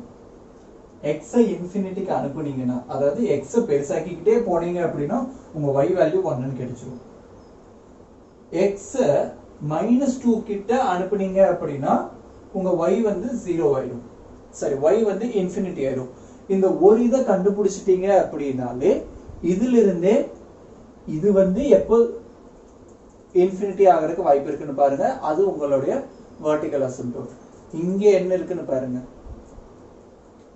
x இன்ஃபினிட்டிக்கு அனுப்புனீங்கன்னா அதாவது x பெருசாக்கிட்டே போனீங்க அப்படினா உங்க y வேல்யூ 1 ன்னு கிடைச்சிரும் x -2 கிட்ட அனுப்புனீங்க அப்படினா உங்க y வந்து 0 ஆயிடும் சரி y வந்து இன்ஃபினிட்டி ஆயிடும் இந்த ஒரு இத கண்டுபிடிச்சிட்டீங்க அப்படினாலே இதிலிருந்தே இது வந்து எப்போ இன்ஃபினிட்டி ஆகிறதுக்கு வாய்ப்பு இருக்குன்னு பாருங்க அது உங்களுடைய vertical asymptote இங்க என்ன இருக்குன்னு பாருங்க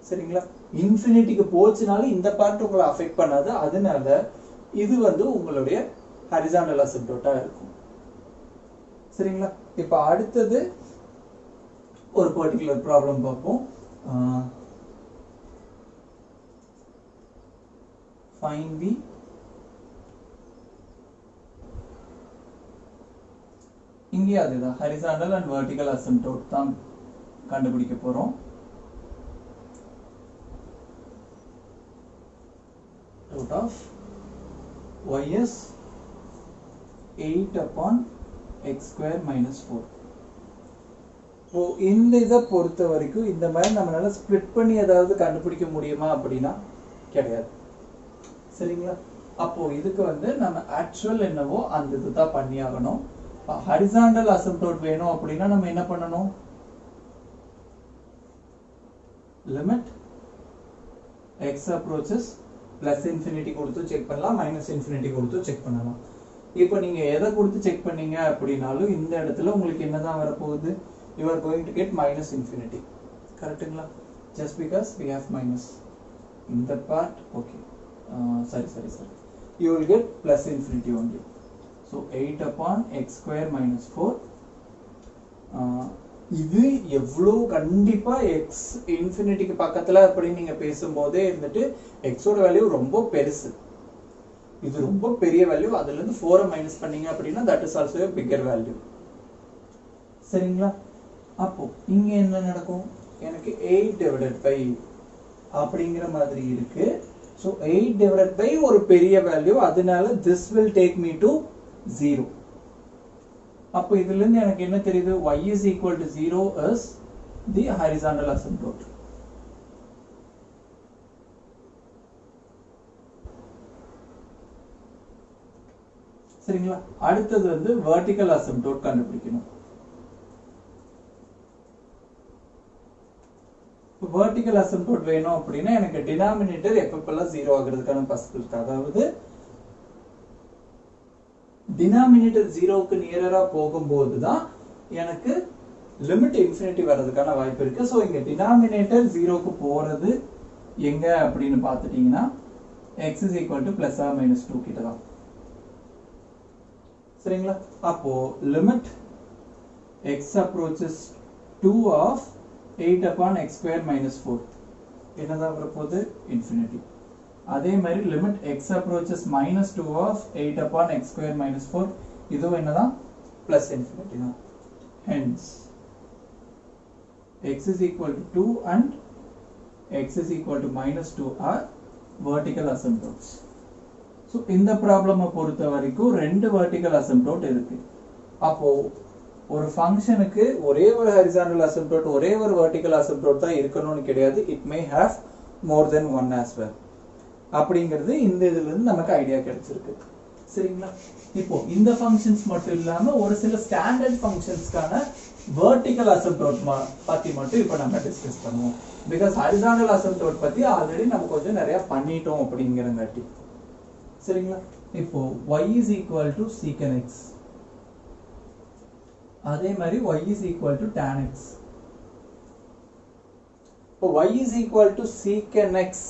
சரிங்களா இன்ஃபினிட்டிக்கு போச்சுனால இந்த பார்ட் உங்களை அஃபெக்ட் பண்ணாது அதனால இது வந்து உங்களுடைய horizontal asymptote இருக்கும் சரிங்களா இப்போ அடுத்து ஒரு particular problem பார்ப்போம் find the இங்கே அதுதான் horizontal and vertical asymptote தான் கண்டுபிடிக்க போறோம் root of y is 8 upon x square minus 4 இப்போ இந்த இத பொறுத்த வரைக்கும் இந்த மாதிரி நம்மளால ஸ்ப்ளிட் பண்ணி ஏதாவது கண்டுபிடிக்க முடியுமா அப்படினா கிடையாது சரிங்களா அப்போ இதுக்கு வந்து நம்ம ஆக்சுவல் என்னவோ அந்த இதுதான் பண்ணி ஆகணும் horizontal asymptote வேணும் அப்படினா நம்ம என்ன பண்ணனும் limit x approaches plus infinity கொடுத்து செக் பண்ணலாம், minus infinity கொடுத்து செக் பண்ணலாம். இப்போ நீங்க எதை கொடுத்து செக் பண்ணீங்க அப்படினாலும் இந்த இடத்துல உங்களுக்கு என்னதான் வரப்போகுது? You are going to get minus infinity. கரெக்ட்டுங்களா? Just because we have minus in the part, okay. Sorry. You will get plus infinity only. So 8 upon x square minus 4. இது எவ்வளவு கண்டிப்பா x இன்ஃபினிட்டிக்கு பக்கத்துல அப்படி நீங்க பேசும்போதே இருந்துட்டு x ஓட வேல்யூ ரொம்ப பெருசு, இது ரொம்ப பெரிய வேல்யூ, அதுல இருந்து 4 மைனஸ் பண்ணீங்க அப்படின்னா that is also a bigger value. சரிங்களா? அப்போ இங்க என்ன நடக்கும்? எனக்கு 8 divided by அப்படிங்கிற மாதிரி இருக்கு. So 8 divided by ஒரு பெரிய வேல்யூ, அதனால this will take me to 0. அப்போ இதுல இருந்து எனக்கு என்ன தெரியுது? y is equal to 0 is the horizontal asymptote. சரிங்களா? அடுத்தது வந்து vertical asymptote கண்டுபிடிக்கணும். vertical asymptote வேணும் அப்படின்னா எனக்கு டினாமினேட்டர் எப்பப்பெல்லாம் 0 ஆகிறதுக்கான பாசிபிலிட்டி, அதாவது டினாமினேட்டர் 0க்கு நியரரா போகும்போது தான் எனக்கு லிமிட் இன்ஃபினிட்டி வர்றதுக்கான வாய்ப்பு இருக்கு. ஸோ இங்க டினாமினேட்டர் 0க்கு போறது எங்க அப்படின்னு பார்த்துட்டீங்கன்னா x is equal to plus or minus 2 கிட்ட தான். சரிங்களா? அப்போ limit x approaches 2 of 8 upon x square minus 4 என்னதான் வரப்போகுது? இன்ஃபினிட்டி. அதே மாதிரி limit x approaches minus 2 of 8 upon x square minus 4 இதுவும் என்னதான்? plus infinity தான். Hence x is equal to 2 and x is equal to minus 2 are vertical asymptotes. So இந்த ப்ராப்ளமை பொறுத்த வரைக்கும் ரெண்டு vertical asymptote இருக்கு. அப்போ ஒரு ஃபங்க்ஷனுக்கு ஒரே ஒரு horizontal asymptote ஒரே ஒரு vertical asymptote தான் இருக்கணும்னு கிடையாது. It may have more than one as well. அப்படிங்கிறது இந்த இதுல இருந்து நமக்கு ஐடியா கிடைச்சிருக்கு. சரிங்களா? இப்போ இந்த ஃபங்க்ஷன்ஸ் மட்டும் இல்லாம ஒரு சில ஸ்டாண்டர்ட் ஃபங்க்ஷன்ஸ்க்கான வெர்டிகல் அசிம்ப்டோட் பத்தி மட்டும் இப்போ நம்ம டிஸ்கஸ் பண்ணுவோம். பிகாஸ் ஹரிசாண்டல் அசிம்ப்டோட் பத்தி ஆல்ரெடி நம்ம கொஞ்சம் நிறைய பண்ணிட்டோம் அப்படிங்கிறங்காட்டி. சரிங்களா? இப்போ y is equal to secant x, அதே மாதிரி y is equal to tan x. இப்போ y is equal to secant x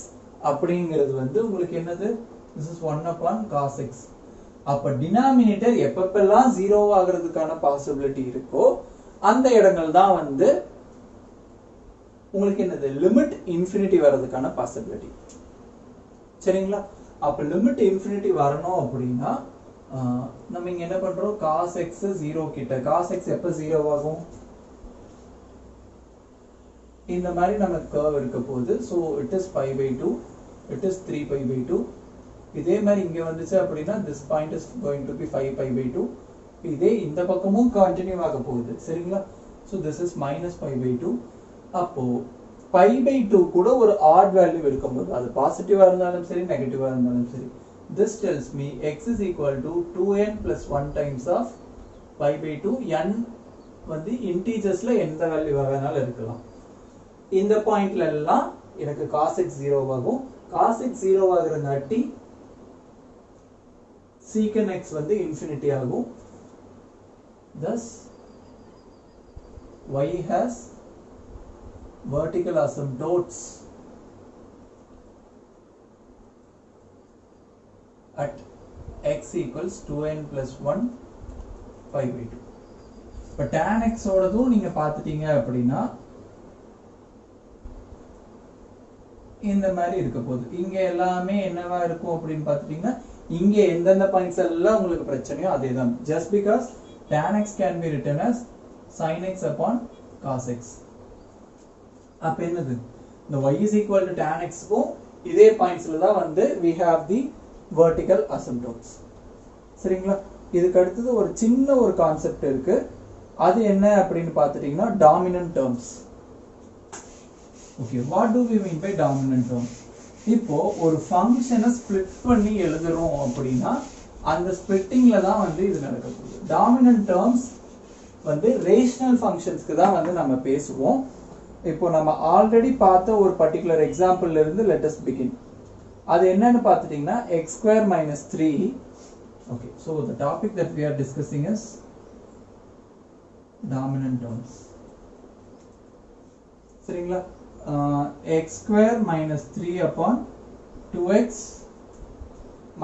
அப்படிங்கிறது வந்து உங்களுக்கு என்னது? this is 1 upon cos x. அப்ப டினாமினேட்டர் எப்பப்பெல்லாம் 0 ஆகிறதுக்கான பாசிபிலிட்டி இருக்கோ அந்த இடங்கள் தான் வந்து உங்களுக்கு என்னது? லிமிட் இன்ஃபினிட்டி வர்றதுக்கான பாசிபிலிட்டி. சரிங்களா? அப்ப லிமிட் இன்ஃபினிட்டி வரணும் அப்படின்னா நம்ம இங்க என்ன பண்றோம்? cos x 0 கிட்ட. cos x எப்ப 0 ஆகும்? இந்த மாதிரி நமக்கு கர்வ் இருக்க போகுது. so it is pi by 2, it is 3 pi by 2. இதே மாதிரி இங்க வந்துச்சு அப்படின்னா this point is going to be 5 pi by 2. இதே இந்த பக்கமும் கண்டினியூ ஆக போகுது. சரிங்களா? so this is minus pi by 2. அப்போ pi by 2 கூட ஒரு odd value இருக்கும்போது அது பாசிட்டிவா இருந்தாலும் சரி நெகட்டிவா இருந்தாலும் சரி, this tells me x is equal to 2n plus 1 times of pi by 2. n வந்து இன்டீஜர்ஸ்ல எந்த வேல்யூ வேணாலும் இருக்கலாம். இந்த பாயிண்ட்ல எல்லாம் எனக்கு cos x 0 ஆகும். cos x 0 ஆகுறங்காட்டி secant x வந்து இன்ஃபினிட்டி ஆகும். thus y has vertical asymptotes at x equals 2n plus 1 pi by 2. இப்போ tan x ஓடதும் நீங்க பார்த்துட்டீங்க அப்படின்னா இந்த மாதிரி இருக்க போகுது. இங்க எல்லாமே என்னவா இருக்கும் அப்படின்னு பார்த்துட்டீங்கன்னா இங்க எந்தெந்த பாயிண்ட்ஸ் எல்லாம் உங்களுக்கு பிரச்சனையோ அதே தான். just because tan x can be written as sin x upon cos x. அப்ப என்னது? இந்த y is equal to tan x க்கும் இதே பாயிண்ட்ஸ்ல தான் வந்து we have the vertical asymptotes. சரிங்களா? இதுக்கு அடுத்தது ஒரு சின்ன ஒரு கான்செப்ட் இருக்கு. அது என்ன அப்படின்னு பார்த்துட்டீங்கன்னா dominant terms. Okay, what do we mean by dominant term? இப்போ ஒரு ஃபங்க்ஷனை ஸ்ப்ளிட் பண்ணி எழுதுறோம் அப்படின்னா அந்த ஸ்ப்ளிட்டிங்ல தான் வந்து இது நடக்க போகுது. டாமினன்ட் டேர்ம்ஸ் வந்து ரேஷனல் ஃபங்க்ஷன்ஸ்க்கு தான் வந்து நம்ம பேசுவோம். இப்போ நம்ம ஆல்ரெடி பார்த்த ஒரு பர்టిక్యులர் எக்ஸாம்பிள்ல இருந்து let us begin. அது என்னன்னு பார்த்துட்டீங்கன்னா x square minus 3. Okay, so the topic that we are discussing is dominant terms. சரிங்களா? x square minus 3 upon 2x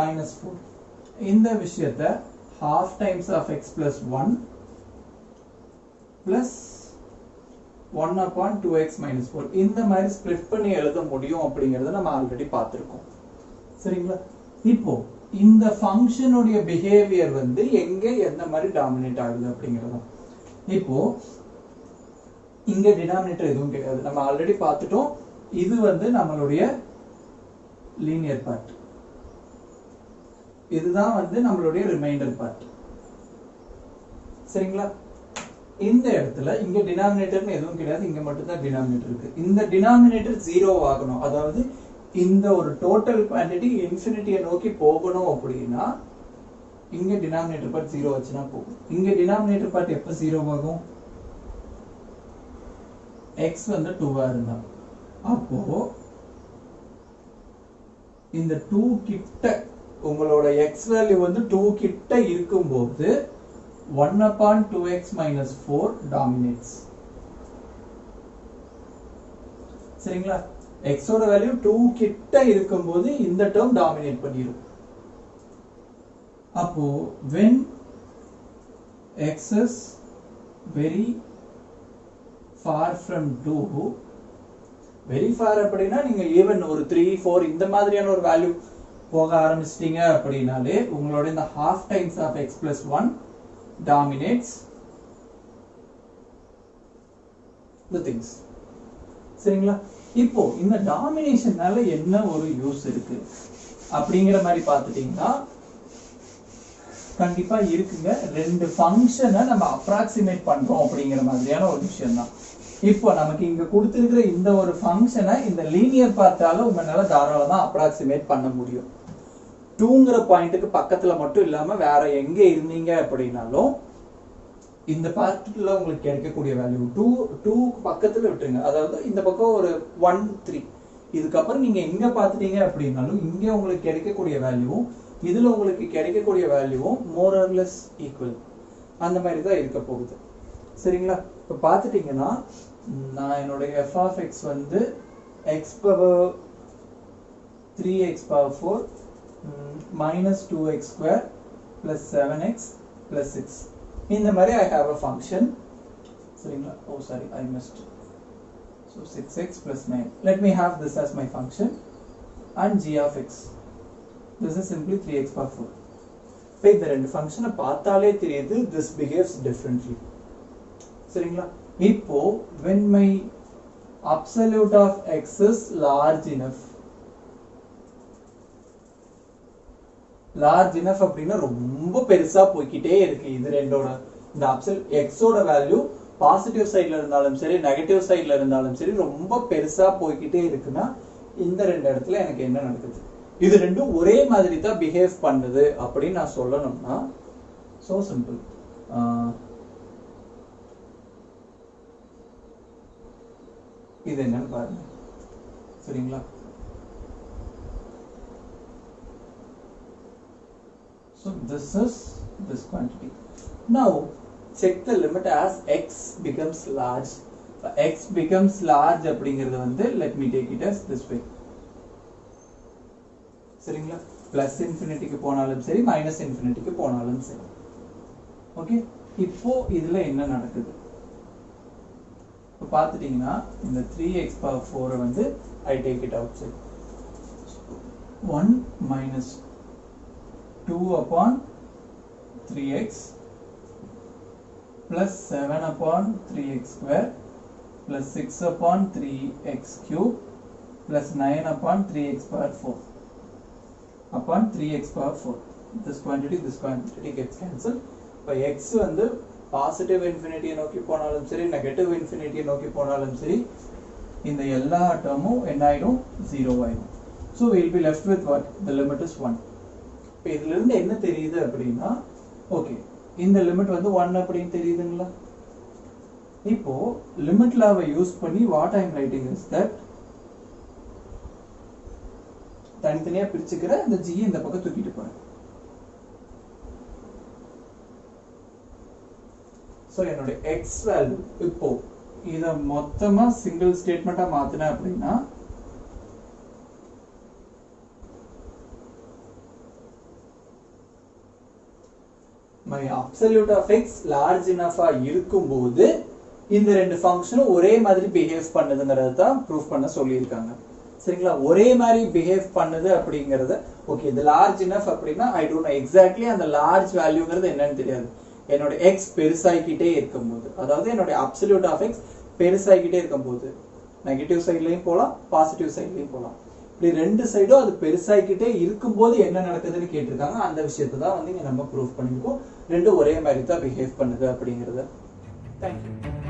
minus 4. இந்த விஷயத்தை half times of x plus 1 plus 1 upon 2x minus 4. இந்த மாதிரி split பண்ணி எழுத முடியும் அப்படிங்கறத நம்ம ஆல்ரெடி பார்த்திருக்கோம். சரிங்களா? இப்போ இந்த ஃபங்க்ஷன் உடைய பிஹேவியர் வந்து எங்க எந்த மாதிரி டாமினேட் ஆகுது அப்படிங்கறது. இப்போ இங்க டினாமினேட்டர் எதுவும் கிடையாது. நம்ம ஆல்ரெடி பார்த்துட்டோம். இது வந்து நம்மளுடைய லீனியர் பார்ட். இதுதான் வந்து நம்மளுடைய ரிமைண்டர் பார்ட். சரிங்களா? இந்த இடத்துல இங்க டினாமினேட்டர்னு எதுவும் கிடையாது. இங்க மட்டும் தான் டினாமினேட்டர் இருக்கு. இந்த டினாமினேட்டர் 0 ஆகணும். அதாவது இந்த ஒரு டோட்டல் குவாண்டிட்டி இன்ஃபினிட்டியை நோக்கி போகணும் அப்படின்னா இங்க டினாமினேட்டர் பார்ட் 0 வச்சுனா போகும். இங்க டினாமினேட்டர் பார்ட் எப்ப 0 ஆகும்? x வந்து 2 இருந்தா. அப்போ இந்த 2 கிட்ட உங்களோட x வேல்யூ வந்து 2 கிட்ட இருக்கும்போது 1 upon 2x minus 4 dominates. சரிங்களா? x ஓட வேல்யூ 2 கிட்ட இருக்கும்போது இந்த டேர்ம் டாமினேட் பண்ணிரும். அப்போ when x is very far from 2, very far அப்படினா நீங்க ஈவன் ஒரு 3 4 இந்த மாதிரியான ஒரு வேல்யூ போக ஆரம்பிச்சிட்டீங்க அப்படினாலே உங்களோட இந்த half times of x plus 1 dominates the things. சரிங்களா? இப்போ இந்த டாமினேஷனால என்ன ஒரு யூஸ் இருக்கு அப்படிங்கிற மாதிரி பார்த்துட்டீங்கன்னா கண்டிப்பா இருக்குங்க. ரெண்டு ஃபங்க்ஷனை நம்ம அப்ராக்சிமேட் பண்றோம் அப்படிங்கிற மாதிரியான ஒரு விஷயம் தான். இப்போ நமக்கு இங்க கொடுத்திருக்கிற இந்த ஒரு ஃபங்க்ஷனை இந்த லீனியர் பார்ட்டால உங்களால தாராளமா அப்ராக்சிமேட் பண்ண முடியும். 2ங்கிற பாயிண்ட்டுக்கு பக்கத்துல மட்டும் இல்லாம வேற எங்க இருந்தீங்க அப்படின்னாலும் இந்த பார்ட்ல உங்களுக்கு கிடைக்கக்கூடிய வேல்யூ 2 பக்கத்துல விட்டுருங்க. அதாவது இந்த பக்கம் ஒரு 1 3 இதுக்கப்புறம் நீங்க எங்க பார்த்துட்டீங்க அப்படின்னாலும் இங்க உங்களுக்கு கிடைக்கக்கூடிய வேல்யூ இதுல உங்களுக்கு கிடைக்கக்கூடிய வேல்யூவும் மோர் ஆர் லெஸ் ஈக்குவல் அந்த மாதிரி தான் இருக்க போகுது. சரிங்களா? இப்போ பார்த்துட்டீங்கன்னா நான் என்னோட f of x வந்து x power 3x power 4 minus 2x square plus 7x plus 6 இந்த மாதிரி I have a function. சரிங்களா? Oh sorry, I missed. So 6x plus 9. Let me have this as my function and g of x. This is simply 3x power 4. இப்போ இந்த ரெண்டு ஃபங்க்ஷனை பார்த்தாலே தெரியுது this behaves differently. சரிங்களா? இப்போ when my absolute of x is large enough அப்படின்னா ரொம்ப பெருசா போய்கிட்டே இருக்கு. இது ரெண்டோட இந்த அப்சல்யூட் x ஓட வேல்யூ பாசிட்டிவ் சைடுல இருந்தாலும் சரி நெகட்டிவ் சைடுல இருந்தாலும் சரி ரொம்ப பெருசா போய்கிட்டே இருக்குன்னா இந்த ரெண்டு இடத்துல எனக்கு என்ன நடக்குது? இது ரெண்டும் ஒரே மாதிரி தான் பிஹேவ் பண்ணுது அப்படின்னு நான் சொல்லணும்னா சோ சிம்பிள். இது என்னன்னு பாருங்க. சரிங்களா? So this is this quantity. Now check the limit as x becomes large. X becomes large அப்படிங்கிறது வந்து let me take it as this way. சரிங்களா? plus infinity க்கு போனாலும் சரி minus infinity க்கு போனாலும் சரி. ஓகே? இப்போ இதுல என்ன நடக்குது? இப்போ பார்த்துட்டீங்கன்னா இந்த 3x power 4 வந்து I take it outside. 1 minus 2 upon 3x plus 7 upon 3x square plus 6 upon 3x cube plus 9 upon 3x power 4 upon 3x power 4. This quantity gets cancelled. By x வந்து positive infinity நோக்கி போனாலும் சரி negative infinity நோக்கி போனாலும் சரி இந்த எல்லா டேர்மும் என்ன ஆயிடும்? 0 ஆயிடும். So we will be left with what? The limit is 1. இப்போ இதுல இருந்து என்ன தெரியுது அப்படின்னா ஓகே இந்த லிமிட் வந்து 1 அப்படின்னு தெரியுதுங்களா? இப்போ லிமிட் லாவை யூஸ் பண்ணி what I am writing is that தனித்தனியா பிரிச்சுக்கிற இந்த g இந்த பக்கம் தூக்கிட்டு போறேன். சோ என்னோட x வேல்யூ இப்போ இத மொத்தமா சிங்கிள் ஸ்டேட்மெண்டா மாத்தினேன் அப்படின்னா my absolute of x large enough இருக்கும்போது இந்த ரெண்டு ஃபங்க்ஷனும் ஒரே மாதிரி பிஹேவ் பண்ணுதுங்கிறத தான் ப்ரூஃப் பண்ண சொல்லியிருக்காங்க. சரிங்களா? ஒரே மாதிரி பிஹேவ் பண்ணுது அப்படிங்கறது ஓகே இது லார்ஜ் இனஃப் அப்படின்னா ஐ டோன்ட் நோ எக்ஸாக்ட்லி அந்த லார்ஜ் வேல்யூங்கிறது என்னன்னு தெரியாது. என்னோட x பெருசாகிக்கிட்டே இருக்கும்போது அதாவது என்னோட அப்சல்யூட் ஆஃப் x பெருசாகிக்கிட்டே இருக்கும்போது நெகட்டிவ் சைட்லயும் போலாம் பாசிட்டிவ் சைட்லயும் போலாம். இப்படி ரெண்டு சைடும் அது பெருசாகிக்கிட்டே இருக்கும்போது என்ன நடக்குதுன்னு கேட்டிருக்காங்க. அந்த விஷயத்தை தான் வந்து இங்க நம்ம ப்ரூஃப் பண்ணிருக்கோம். ரெண்டும் ஒரே மாதிரி தான் பிஹேவ் பண்ணுது அப்படிங்கறது. தேங்க்யூ.